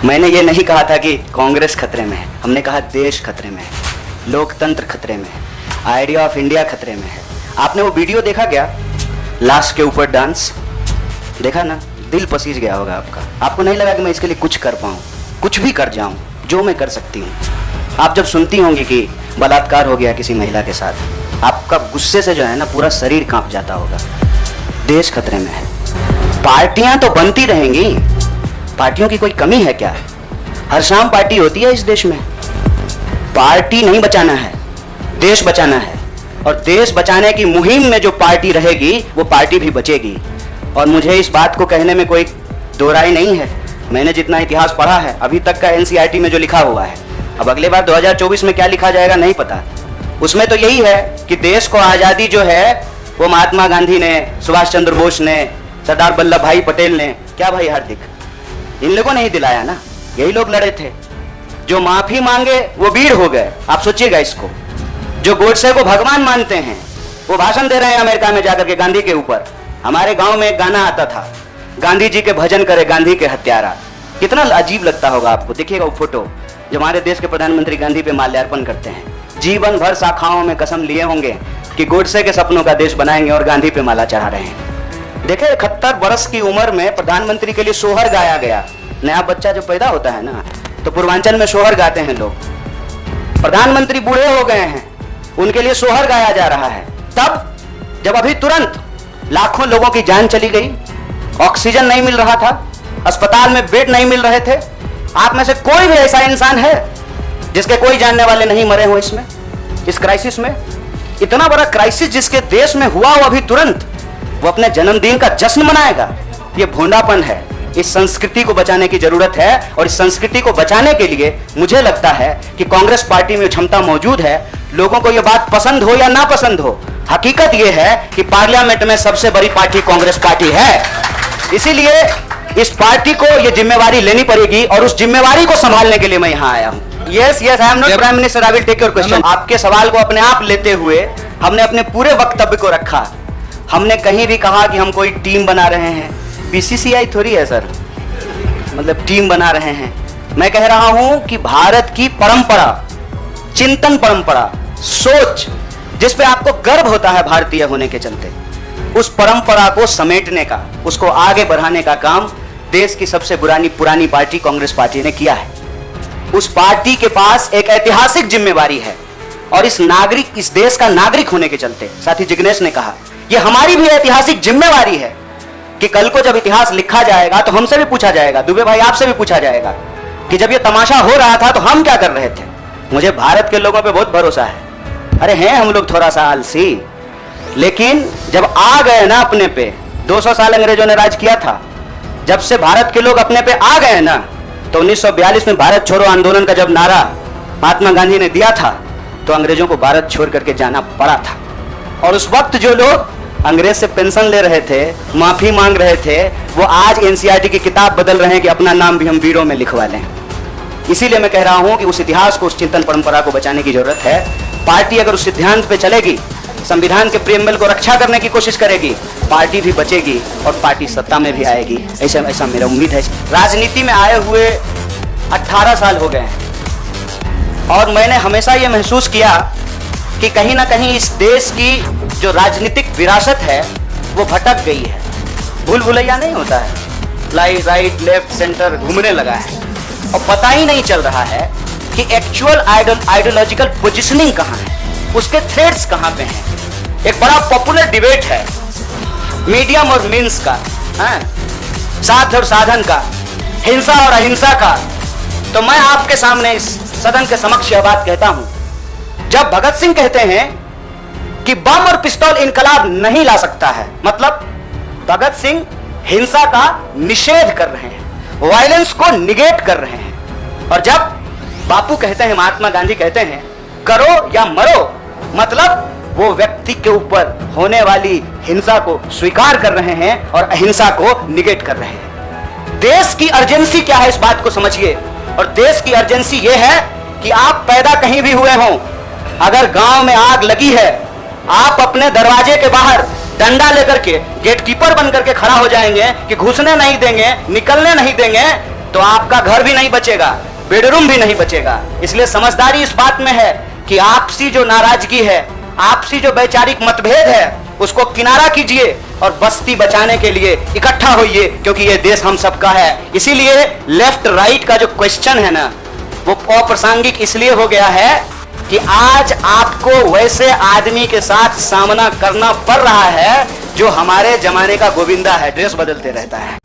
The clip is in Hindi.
मैंने ये नहीं कहा था कि कांग्रेस खतरे में है, हमने कहा देश खतरे में है, लोकतंत्र खतरे में है, आइडिया ऑफ इंडिया खतरे में है। आपने वो वीडियो देखा क्या, लाश के ऊपर डांस देखा ना? दिल पसीज गया होगा आपका। आपको नहीं लगा कि मैं इसके लिए कुछ कर पाऊँ, कुछ भी कर जाऊँ जो मैं कर सकती हूँ। आप जब सुनती होंगी कि बलात्कार हो गया किसी महिला के साथ, आपका गुस्से से जो है ना पूरा शरीर कांप जाता होगा। देश खतरे में है। पार्टियां तो बनती रहेंगी, पार्टियों की कोई कमी है क्या? हर शाम पार्टी होती है इस देश में। पार्टी नहीं बचाना है, देश बचाना है। और देश बचाने की मुहिम में जो पार्टी रहेगी वो पार्टी भी बचेगी। और मुझे इस बात को कहने में कोई दो राय नहीं है। मैंने जितना इतिहास पढ़ा है अभी तक का एनसीईआरटी में जो लिखा हुआ है, अब अगले बार 2024 में क्या लिखा जाएगा नहीं पता। उसमें तो यही है कि देश को आज़ादी जो है वो महात्मा गांधी ने, सुभाष चंद्र बोस ने, सरदार वल्लभ भाई पटेल ने, क्या भाई हार्दिक, इन लोगों ने ही दिलाया ना। यही लोग लड़े थे। जो माफी मांगे वो वीर हो गए। आप सोचिएगा इसको। जो गोडसे को भगवान मानते हैं वो भाषण दे रहे हैं अमेरिका में जाकर के गांधी के ऊपर। हमारे गांव में एक गाना आता था, गांधी जी के भजन करे गांधी के हत्यारा। कितना अजीब लगता होगा आपको। देखिएगा वो फोटो जब हमारे देश के प्रधानमंत्री गांधी पे माल्यार्पण करते हैं। जीवन भर शाखाओं में कसम लिए होंगे कि गोडसे के सपनों का देश बनाएंगे और गांधी पे माला चढ़ा रहे हैं। देखे 71 वर्ष की उम्र में प्रधानमंत्री के लिए सोहर गाया गया। नया बच्चा जो पैदा होता है ना तो पूर्वांचल में सोहर गाते हैं लोग। प्रधानमंत्री बूढ़े हो गए हैं, उनके लिए सोहर गाया जा रहा है। तब जब अभी तुरंत लाखों लोगों की जान चली गई, ऑक्सीजन नहीं मिल रहा था, अस्पताल में बेड नहीं मिल रहे थे। आप में से कोई भी ऐसा इंसान है जिसके कोई जानने वाले नहीं मरे हो इसमें, इस क्राइसिस में? इतना बड़ा क्राइसिस जिसके देश में हुआ वो अभी तुरंत वो अपने जन्मदिन का जश्न मनाएगा। ये भोंडापन है। इस संस्कृति को बचाने की जरूरत है। और इस संस्कृति को बचाने के लिए मुझे लगता है कि कांग्रेस पार्टी में क्षमता मौजूद है। लोगों को यह बात पसंद हो या ना पसंद हो, हकीकत यह है कि पार्लियामेंट में सबसे बड़ी पार्टी कांग्रेस पार्टी है। इसीलिए इस पार्टी को यह जिम्मेवारी लेनी पड़ेगी और उस जिम्मेवारी को संभालने के लिए मैं यहां आया हूं। Yes I am not prime minister, I will take your question. आपके सवाल को अपने आप लेते हुए हमने अपने पूरे वक्तव्य को रखा। हमने कहीं भी कहा कि हम कोई टीम बना रहे हैं। बीसीसीआई थोड़ी है सर, मतलब टीम बना रहे हैं। मैं कह रहा हूं कि भारत की परंपरा, चिंतन परंपरा, सोच जिस पे आपको गर्व होता है भारतीय होने के चलते, उस परंपरा को समेटने का, उसको आगे बढ़ाने का काम देश की सबसे पुरानी पार्टी कांग्रेस पार्टी ने किया है। उस पार्टी के पास एक ऐतिहासिक जिम्मेवारी है। और इस देश का नागरिक होने के चलते, साथी जिग्नेश ने कहा, यह हमारी भी ऐतिहासिक जिम्मेवारी है कि कल को जब इतिहास लिखा जाएगा तो हमसे भी पूछा जाएगा, दुबे भाई आपसे भी पूछा जाएगा कि जब यह तमाशा हो रहा था तो हम क्या कर रहे थे। मुझे भारत के लोगों पे बहुत भरोसा है। अरे हैं हम लोग थोड़ा सा आलसी, लेकिन जब आ गए ना अपने पे, 200 साल अंग्रेजों ने राज किया था, जब से भारत के लोग अपने पे आ गए ना, तो 1942 में भारत छोड़ो आंदोलन का जब नारा महात्मा गांधी ने दिया था तो अंग्रेजों को भारत छोड़ करके जाना पड़ा था। और उस वक्त जो लोग अंग्रेज से पेंशन ले रहे थे, माफी मांग रहे थे, वो आज एनसीईआरटी की किताब बदल रहे हैं कि अपना नाम भी हम वीरों में लिखवा लें। इसीलिए मैं कह रहा हूं कि उस इतिहास को, उस चिंतन परंपरा को बचाने की जरूरत है। पार्टी अगर उस सिद्धांत पे चलेगी, संविधान के प्रियम्बल को रक्षा करने की कोशिश करेगी, पार्टी भी बचेगी और पार्टी सत्ता में भी आएगी। ऐसा मेरा उम्मीद है। राजनीति में आए हुए 18 साल हो गए हैं और मैंने हमेशा ये महसूस किया कि कहीं ना कहीं इस देश की जो राजनीतिक विरासत है वो भटक गई है। भूल भुलैया नहीं होता है, राइट लेफ्ट सेंटर घूमने लगा है और पता ही नहीं चल रहा है कि एक्चुअल आइडियोलॉजिकल पोजीशनिंग कहाँ है, उसके थ्रेड्स कहाँ पे हैं। एक बड़ा पॉपुलर डिबेट है मीडियम और मीन्स का, साध और साधन का, हिंसा और अहिंसा का। तो मैं आपके सामने इस सदन के समक्ष यह बात कहता हूं, जब भगत सिंह कहते हैं कि बम और पिस्तौल इनकलाब नहीं ला सकता है, मतलब भगत सिंह हिंसा का निषेध कर रहे हैं, वायलेंस को निगेट कर रहे हैं। और जब बापू कहते हैं, महात्मा गांधी कहते हैं करो या मरो, मतलब वो व्यक्ति के ऊपर होने वाली हिंसा को स्वीकार कर रहे हैं और अहिंसा को निगेट कर रहे हैं। देश की अर्जेंसी क्या है इस बात को समझिए। और देश की अर्जेंसी ये है कि आप पैदा कहीं भी हुए हों, अगर गांव में आग लगी है, आप अपने दरवाजे के बाहर डंडा लेकर के गेटकीपर बन करके खड़ा हो जाएंगे कि घुसने नहीं देंगे, निकलने नहीं देंगे, तो आपका घर भी नहीं बचेगा, बेडरूम भी नहीं बचेगा। इसलिए समझदारी इस बात में है कि आपसी जो नाराजगी है, आपसी जो वैचारिक मतभेद है, उसको किनारा कीजिए और बस्ती बचाने के लिए इकट्ठा होइए, क्योंकि ये देश हम सबका है। इसीलिए लेफ्ट राइट का जो क्वेश्चन है ना, वो अप्रासंगिक इसलिए हो गया है कि आज आपको वैसे आदमी के साथ सामना करना पड़ रहा है जो हमारे जमाने का गोविंदा है, ड्रेस बदलते रहता है।